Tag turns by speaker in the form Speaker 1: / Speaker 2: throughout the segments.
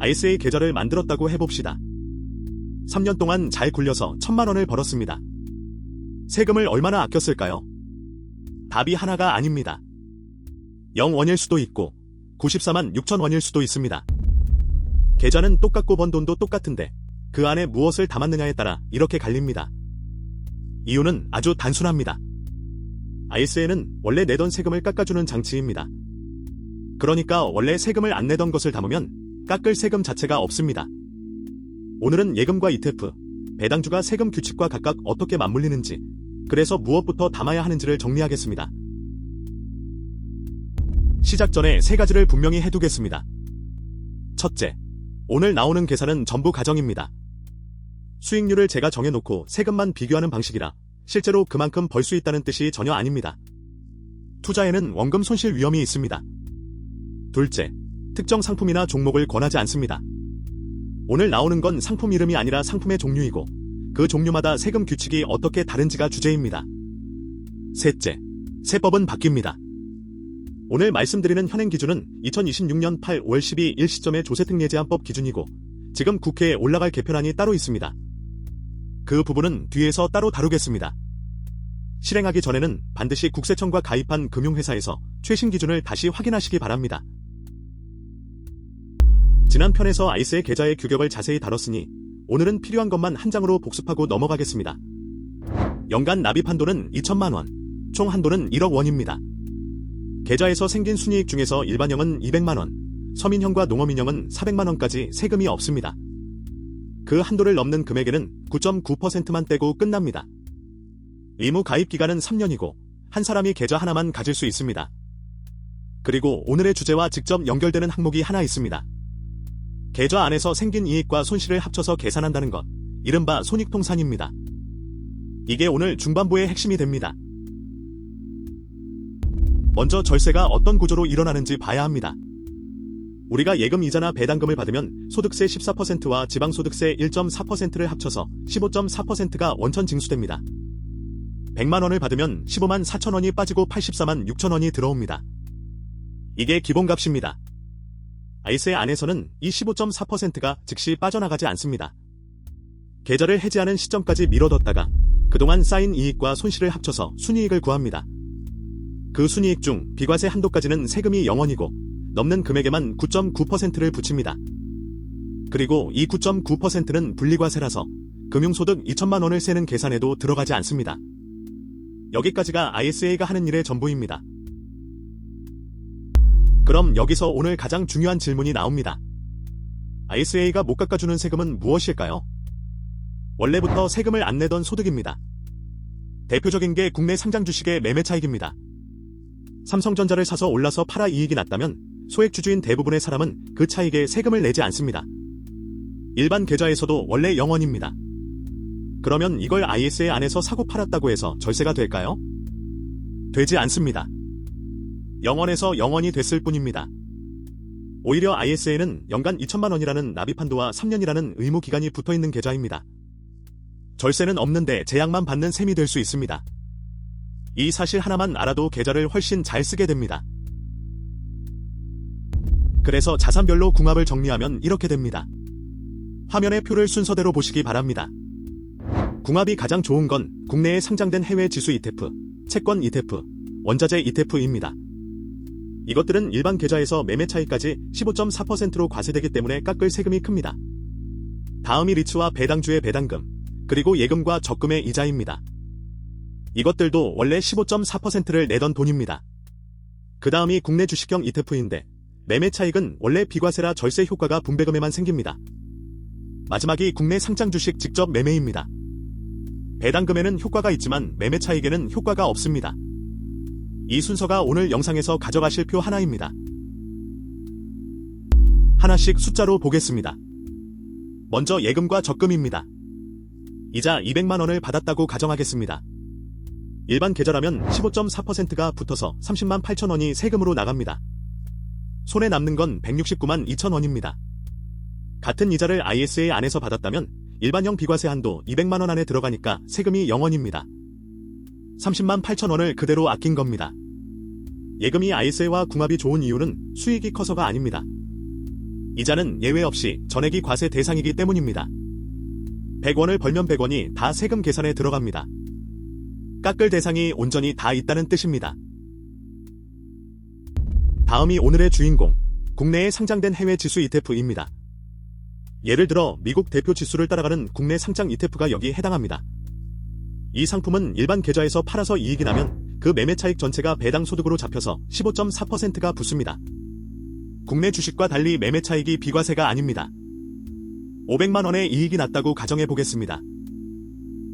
Speaker 1: ISA 계좌를 만들었다고 해봅시다. 3년 동안 잘 굴려서 1000만 원을 벌었습니다. 세금을 얼마나 아꼈을까요? 답이 하나가 아닙니다. 0원일 수도 있고 94만 6천 원일 수도 있습니다. 계좌는 똑같고 번 돈도 똑같은데 그 안에 무엇을 담았느냐에 따라 이렇게 갈립니다. 이유는 아주 단순합니다. ISA는 원래 내던 세금을 깎아주는 장치입니다. 그러니까 원래 세금을 안 내던 것을 담으면 깎을 세금 자체가 없습니다. 오늘은 예금과 ETF, 배당주가 세금 규칙과 각각 어떻게 맞물리는지, 그래서 무엇부터 담아야 하는지를 정리하겠습니다. 시작 전에 3가지를 분명히 해두겠습니다. 첫째, 오늘 나오는 계산은 전부 가정입니다. 수익률을 제가 정해놓고 세금만 비교하는 방식이라 실제로 그만큼 벌 수 있다는 뜻이 전혀 아닙니다. 투자에는 원금 손실 위험이 있습니다. 둘째, 특정 상품이나 종목을 권하지 않습니다. 오늘 나오는 건 상품 이름이 아니라 상품의 종류이고 그 종류마다 세금 규칙이 어떻게 다른지가 주제입니다. 셋째, 세법은 바뀝니다. 오늘 말씀드리는 현행 기준은 2026년 8월 12일 시점의 조세특례제한법 기준이고 지금 국회에 올라갈 개편안이 따로 있습니다. 그 부분은 뒤에서 따로 다루겠습니다. 실행하기 전에는 반드시 국세청과 가입한 금융회사에서 최신 기준을 다시 확인하시기 바랍니다. 지난 편에서 ISA 계좌의 규격을 자세히 다뤘으니 오늘은 필요한 것만 한 장으로 복습하고 넘어가겠습니다. 연간 납입 한도는 2천만 원, 총 한도는 1억 원입니다. 계좌에서 생긴 순이익 중에서 일반형은 200만 원, 서민형과 농어민형은 400만 원까지 세금이 없습니다. 그 한도를 넘는 금액에는 9.9%만 떼고 끝납니다. 의무 가입 기간은 3년이고 한 사람이 계좌 하나만 가질 수 있습니다. 그리고 오늘의 주제와 직접 연결되는 항목이 하나 있습니다. 계좌 안에서 생긴 이익과 손실을 합쳐서 계산한다는 것, 이른바 손익통산입니다. 이게 오늘 중반부의 핵심이 됩니다. 먼저 절세가 어떤 구조로 일어나는지 봐야 합니다. 우리가 예금 이자나 배당금을 받으면 소득세 14%와 지방소득세 1.4%를 합쳐서 15.4%가 원천 징수됩니다. 100만 원을 받으면 15만 4천 원이 빠지고 84만 6천 원이 들어옵니다. 이게 기본값입니다. ISA 안에서는 이 15.4%가 즉시 빠져나가지 않습니다. 계좌를 해지하는 시점까지 미뤄뒀다가 그동안 쌓인 이익과 손실을 합쳐서 순이익을 구합니다. 그 순이익 중 비과세 한도까지는 세금이 0원이고 넘는 금액에만 9.9%를 붙입니다. 그리고 이 9.9%는 분리과세라서 금융소득 2천만 원을 세는 계산에도 들어가지 않습니다. 여기까지가 ISA가 하는 일의 전부입니다. 그럼 여기서 오늘 가장 중요한 질문이 나옵니다. ISA가 못 깎아주는 세금은 무엇일까요? 원래부터 세금을 안 내던 소득입니다. 대표적인 게 국내 상장 주식의 매매 차익입니다. 삼성전자를 사서 올라서 팔아 이익이 났다면 소액 주주인 대부분의 사람은 그 차익에 세금을 내지 않습니다. 일반 계좌에서도 원래 0원입니다. 그러면 이걸 ISA 안에서 사고 팔았다고 해서 절세가 될까요? 되지 않습니다. 0원에서 0원이 됐을 뿐입니다. 오히려 ISA는 연간 2천만 원이라는 납입 한도와 3년이라는 의무 기간이 붙어있는 계좌입니다. 절세는 없는데 제약만 받는 셈이 될 수 있습니다. 이 사실 하나만 알아도 계좌를 훨씬 잘 쓰게 됩니다. 그래서 자산별로 궁합을 정리하면 이렇게 됩니다. 화면의 표를 순서대로 보시기 바랍니다. 궁합이 가장 좋은 건 국내에 상장된 해외 지수 ETF, 채권 ETF, 원자재 ETF입니다. 이것들은 일반 계좌에서 매매 차익까지 15.4%로 과세되기 때문에 깎을 세금이 큽니다. 다음이 리츠와 배당주의 배당금, 그리고 예금과 적금의 이자입니다. 이것들도 원래 15.4%를 내던 돈입니다. 그 다음이 국내 주식형 ETF인데 매매 차익은 원래 비과세라 절세 효과가 분배금에만 생깁니다. 마지막이 국내 상장 주식 직접 매매입니다. 배당금에는 효과가 있지만 매매 차익에는 효과가 없습니다. 이 순서가 오늘 영상에서 가져가실 표 하나입니다. 하나씩 숫자로 보겠습니다. 먼저 예금과 적금입니다. 이자 200만 원을 받았다고 가정하겠습니다. 일반 계좌라면 15.4%가 붙어서 30만 8천 원이 세금으로 나갑니다. 손에 남는 건 169만 2천 원입니다. 같은 이자를 ISA 안에서 받았다면 일반형 비과세 한도 200만 원 안에 들어가니까 세금이 0원입니다. 30만 8천 원을 그대로 아낀 겁니다. 예금이 ISA와 궁합이 좋은 이유는 수익이 커서가 아닙니다. 이자는 예외 없이 전액이 과세 대상이기 때문입니다. 100원을 벌면 100원이 다 세금 계산에 들어갑니다. 깎을 대상이 온전히 다 있다는 뜻입니다. 다음이 오늘의 주인공, 국내에 상장된 해외 지수 ETF입니다. 예를 들어 미국 대표 지수를 따라가는 국내 상장 ETF가 여기 해당합니다. 이 상품은 일반 계좌에서 팔아서 이익이 나면 그 매매 차익 전체가 배당 소득으로 잡혀서 15.4%가 붙습니다. 국내 주식과 달리 매매 차익이 비과세가 아닙니다. 500만 원의 이익이 났다고 가정해 보겠습니다.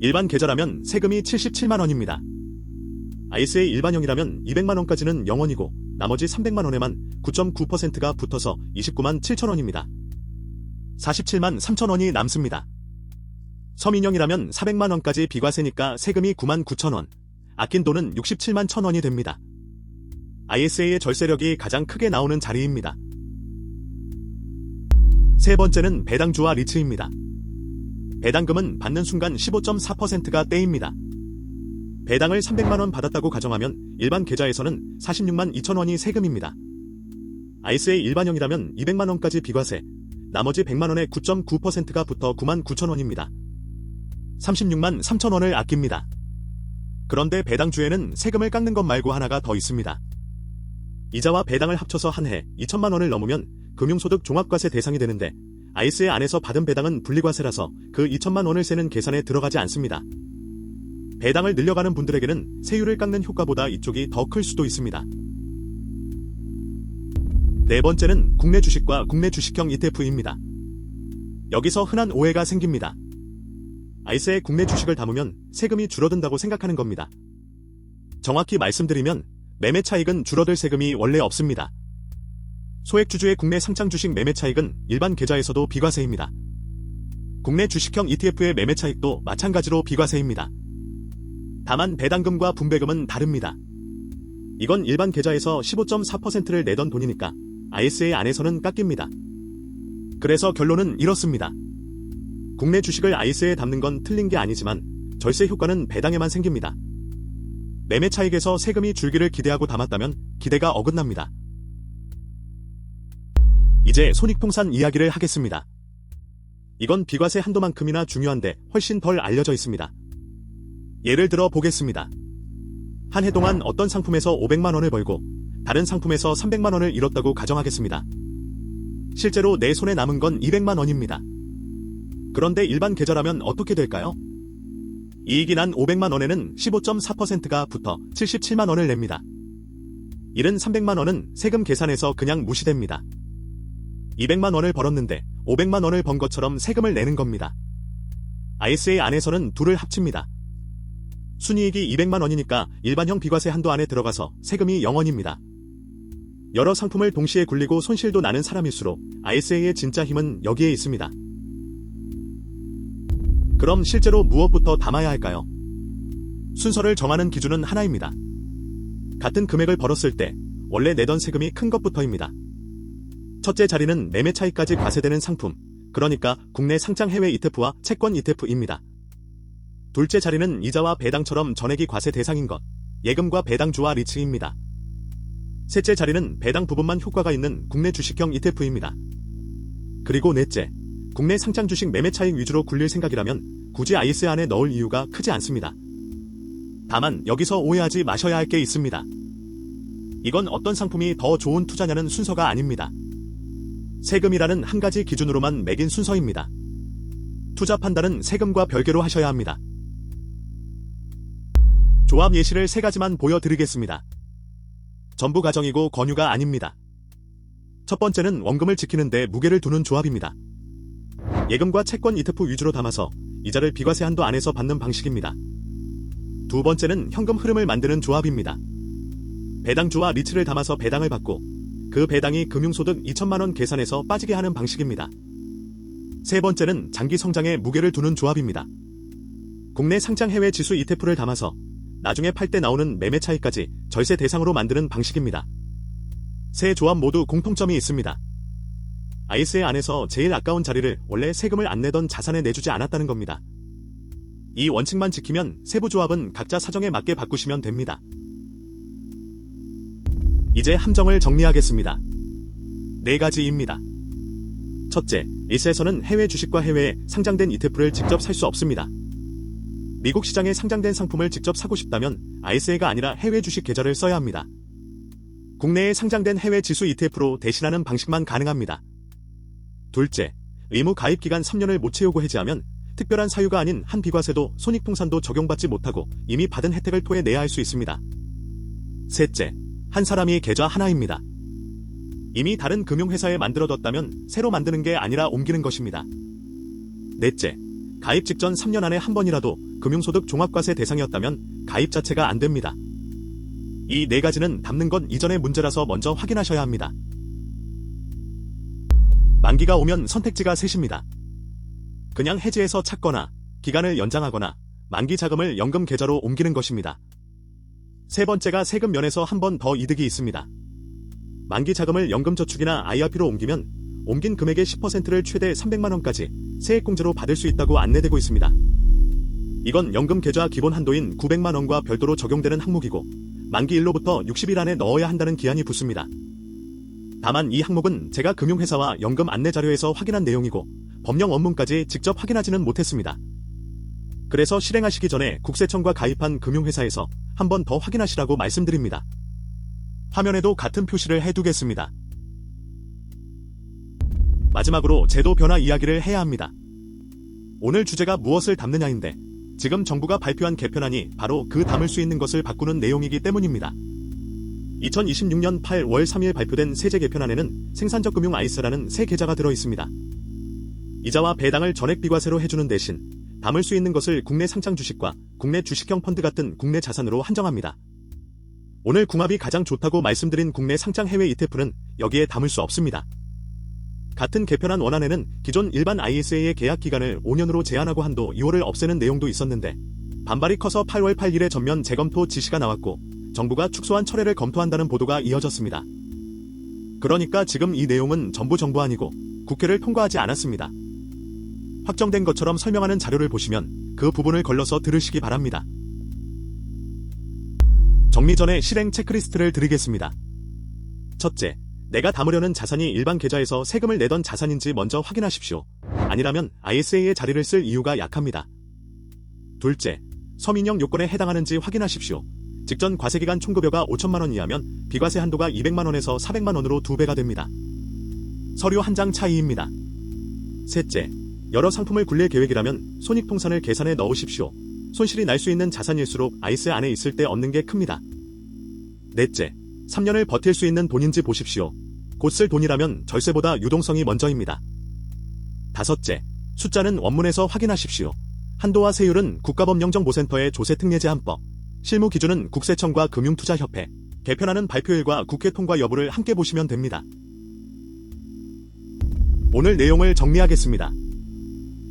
Speaker 1: 일반 계좌라면 세금이 77만 원입니다. ISA 일반형이라면 200만 원까지는 0원이고 나머지 300만 원에만 9.9%가 붙어서 29만 7천 원입니다. 47만 3천 원이 남습니다. 서민형이라면 400만 원까지 비과세니까 세금이 9만 9천 원, 아낀 돈은 67만 1천 원이 됩니다. ISA의 절세력이 가장 크게 나오는 자리입니다. 세 번째는 배당주와 리츠입니다. 배당금은 받는 순간 15.4%가 떼입니다. 배당을 300만 원 받았다고 가정하면 일반 계좌에서는 46만 2천 원이 세금입니다. ISA 일반형이라면 200만 원까지 비과세, 나머지 100만 원에 9.9%가 붙어 9만 9천 원입니다. 36만 3천 원을 아낍니다. 그런데 배당주에는 세금을 깎는 것 말고 하나가 더 있습니다. 이자와 배당을 합쳐서 한 해 2천만 원을 넘으면 금융소득 종합과세 대상이 되는데 ISA 안에서 받은 배당은 분리과세라서 그 2천만 원을 세는 계산에 들어가지 않습니다. 배당을 늘려가는 분들에게는 세율을 깎는 효과보다 이쪽이 더 클 수도 있습니다. 네 번째는 국내 주식과 국내 주식형 ETF입니다. 여기서 흔한 오해가 생깁니다. ISA에 국내 주식을 담으면 세금이 줄어든다고 생각하는 겁니다. 정확히 말씀드리면 매매 차익은 줄어들 세금이 원래 없습니다. 소액주주의 국내 상장 주식 매매 차익은 일반 계좌에서도 비과세입니다. 국내 주식형 ETF의 매매 차익도 마찬가지로 비과세입니다. 다만 배당금과 분배금은 다릅니다. 이건 일반 계좌에서 15.4%를 내던 돈이니까 ISA 안에서는 깎입니다. 그래서 결론은 이렇습니다. 국내 주식을 ISA에 담는 건 틀린 게 아니지만 절세 효과는 배당에만 생깁니다. 매매 차익에서 세금이 줄기를 기대하고 담았다면 기대가 어긋납니다. 이제 손익통산 이야기를 하겠습니다. 이건 비과세 한도만큼이나 중요한데 훨씬 덜 알려져 있습니다. 예를 들어 보겠습니다. 한 해 동안 어떤 상품에서 500만 원을 벌고 다른 상품에서 300만 원을 잃었다고 가정하겠습니다. 실제로 내 손에 남은 건 200만 원입니다. 그런데 일반 계좌라면 어떻게 될까요? 이익이 난 500만 원에는 15.4%가 붙어 77만 원을 냅니다. 잃은 300만 원은 세금 계산에서 그냥 무시됩니다. 200만 원을 벌었는데 500만 원을 번 것처럼 세금을 내는 겁니다. ISA 안에서는 둘을 합칩니다. 순이익이 200만 원이니까 일반형 비과세 한도 안에 들어가서 세금이 0원입니다. 여러 상품을 동시에 굴리고 손실도 나는 사람일수록 ISA의 진짜 힘은 여기에 있습니다. 그럼 실제로 무엇부터 담아야 할까요? 순서를 정하는 기준은 하나입니다. 같은 금액을 벌었을 때 원래 내던 세금이 큰 것부터입니다. 첫째 자리는 매매 차익까지 과세되는 상품, 그러니까 국내 상장 해외 ETF와 채권 ETF입니다. 둘째 자리는 이자와 배당처럼 전액이 과세 대상인 것, 예금과 배당주와 리츠입니다. 셋째 자리는 배당 부분만 효과가 있는 국내 주식형 ETF입니다. 그리고 넷째, 국내 상장 주식 매매 차익 위주로 굴릴 생각이라면 굳이 ISA 안에 넣을 이유가 크지 않습니다. 다만 여기서 오해하지 마셔야 할 게 있습니다. 이건 어떤 상품이 더 좋은 투자냐는 순서가 아닙니다. 세금이라는 한 가지 기준으로만 매긴 순서입니다. 투자 판단은 세금과 별개로 하셔야 합니다. 조합 예시를 3가지만 보여드리겠습니다. 전부 가정이고 권유가 아닙니다. 첫 번째는 원금을 지키는데 무게를 두는 조합입니다. 예금과 채권 ETF 위주로 담아서 이자를 비과세 한도 안에서 받는 방식입니다. 두 번째는 현금 흐름을 만드는 조합입니다. 배당주와 리츠를 담아서 배당을 받고 그 배당이 금융소득 2천만 원 계산에서 빠지게 하는 방식입니다. 세 번째는 장기 성장에 무게를 두는 조합입니다. 국내 상장 해외 지수 ETF를 담아서 나중에 팔 때 나오는 매매 차익까지 절세 대상으로 만드는 방식입니다. 세 조합 모두 공통점이 있습니다. ISA 안에서 제일 아까운 자리를 원래 세금을 안 내던 자산에 내주지 않았다는 겁니다. 이 원칙만 지키면 세부 조합은 각자 사정에 맞게 바꾸시면 됩니다. 이제 함정을 정리하겠습니다. 4가지입니다. 첫째, ICE에서는 해외 주식과 해외에 상장된 ETF를 직접 살 수 없습니다. 미국 시장에 상장된 상품을 직접 사고 싶다면 ICE가 아니라 해외 주식 계좌를 써야 합니다. 국내에 상장된 해외 지수 ETF로 대신하는 방식만 가능합니다. 둘째, 의무 가입 기간 3년을 못 채우고 해지하면 특별한 사유가 아닌 한 비과세도 손익통산도 적용받지 못하고 이미 받은 혜택을 토해내야 할 수 있습니다. 셋째, 한 사람이 계좌 하나입니다. 이미 다른 금융회사에 만들어뒀다면 새로 만드는 게 아니라 옮기는 것입니다. 넷째, 가입 직전 3년 안에 한 번이라도 금융소득 종합과세 대상이었다면 가입 자체가 안 됩니다. 이 네 가지는 담는 건 이전의 문제라서 먼저 확인하셔야 합니다. 만기가 오면 선택지가 셋입니다. 그냥 해지해서 찾거나 기간을 연장하거나 만기 자금을 연금 계좌로 옮기는 것입니다. 세 번째가 세금 면에서 한 번 더 이득이 있습니다. 만기 자금을 연금저축이나 IRP로 옮기면 옮긴 금액의 10%를 최대 300만원까지 세액공제로 받을 수 있다고 안내되고 있습니다. 이건 연금 계좌 기본 한도인 900만원과 별도로 적용되는 항목이고 만기 일로부터 60일 안에 넣어야 한다는 기한이 붙습니다. 다만 이 항목은 제가 금융회사와 연금 안내 자료에서 확인한 내용이고 법령 원문까지 직접 확인하지는 못했습니다. 그래서 실행하시기 전에 국세청과 가입한 금융회사에서 한 번 더 확인하시라고 말씀드립니다. 화면에도 같은 표시를 해두겠습니다. 마지막으로 제도 변화 이야기를 해야 합니다. 오늘 주제가 무엇을 담느냐인데 지금 정부가 발표한 개편안이 바로 그 담을 수 있는 것을 바꾸는 내용이기 때문입니다. 2026년 8월 3일 발표된 세제 개편안에는 생산적 금융 ICE라는 새 계좌가 들어있습니다. 이자와 배당을 전액 비과세로 해주는 대신 담을 수 있는 것을 국내 상장 주식과 국내 주식형 펀드 같은 국내 자산으로 한정합니다. 오늘 궁합이 가장 좋다고 말씀드린 국내 상장 해외 ETF는 여기에 담을 수 없습니다. 같은 개편안 원안에는 기존 일반 ISA의 계약 기간을 5년으로 제한하고 한도 2월을 없애는 내용도 있었는데 반발이 커서 8월 8일에 전면 재검토 지시가 나왔고 정부가 축소한 철회를 검토한다는 보도가 이어졌습니다. 그러니까 지금 이 내용은 전부 정부안이고 국회를 통과하지 않았습니다. 확정된 것처럼 설명하는 자료를 보시면 그 부분을 걸러서 들으시기 바랍니다. 정리 전에 실행 체크리스트를 드리겠습니다. 첫째, 내가 담으려는 자산이 일반 계좌에서 세금을 내던 자산인지 먼저 확인하십시오. 아니라면 ISA의 자리를 쓸 이유가 약합니다. 둘째, 서민형 요건에 해당하는지 확인하십시오. 직전 과세기간 총급여가 5천만원 이하면 비과세 한도가 200만원에서 400만원으로 2배가 됩니다. 서류 한 장 차이입니다. 셋째, 여러 상품을 굴릴 계획이라면 손익통산을 계산해 넣으십시오. 손실이 날 수 있는 자산일수록 ICE 안에 있을 때 얻는 게 큽니다. 넷째, 3년을 버틸 수 있는 돈인지 보십시오. 곧 쓸 돈이라면 절세보다 유동성이 먼저입니다. 다섯째, 숫자는 원문에서 확인하십시오. 한도와 세율은 국가법령정보센터의 조세특례제한법, 실무 기준은 국세청과 금융투자협회, 개편안은 발표일과 국회 통과 여부를 함께 보시면 됩니다. 오늘 내용을 정리하겠습니다.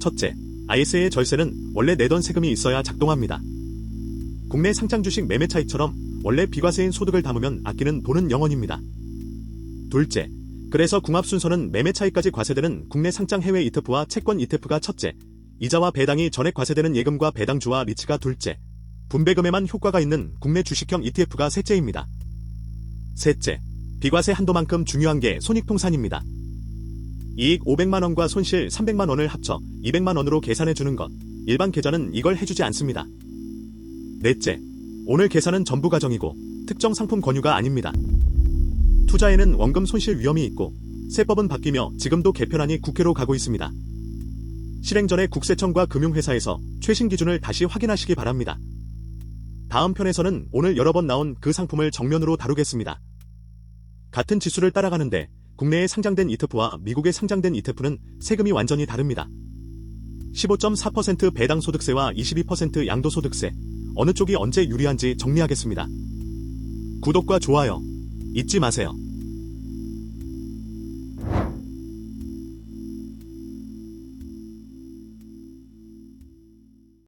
Speaker 1: 첫째, ISA의 절세는 원래 내던 세금이 있어야 작동합니다. 국내 상장 주식 매매 차익처럼 원래 비과세인 소득을 담으면 아끼는 돈은 0원입니다. 둘째, 그래서 궁합 순서는 매매 차익까지 과세되는 국내 상장 해외 ETF와 채권 ETF가 첫째, 이자와 배당이 전액 과세되는 예금과 배당주와 리츠가 둘째, 분배금에만 효과가 있는 국내 주식형 ETF가 셋째입니다. 셋째, 비과세 한도만큼 중요한 게 손익통산입니다. 이익 500만원과 손실 300만원을 합쳐 200만원으로 계산해주는 것, 일반 계좌는 이걸 해주지 않습니다. 넷째, 오늘 계산은 전부 가정이고 특정 상품 권유가 아닙니다. 투자에는 원금 손실 위험이 있고 세법은 바뀌며 지금도 개편안이 국회로 가고 있습니다. 실행 전에 국세청과 금융회사에서 최신 기준을 다시 확인하시기 바랍니다. 다음 편에서는 오늘 여러 번 나온 그 상품을 정면으로 다루겠습니다. 같은 지수를 따라가는데 국내에 상장된 ETF와 미국에 상장된 ETF는 세금이 완전히 다릅니다. 15.4% 배당소득세와 22% 양도소득세, 어느 쪽이 언제 유리한지 정리하겠습니다. 구독과 좋아요 잊지 마세요.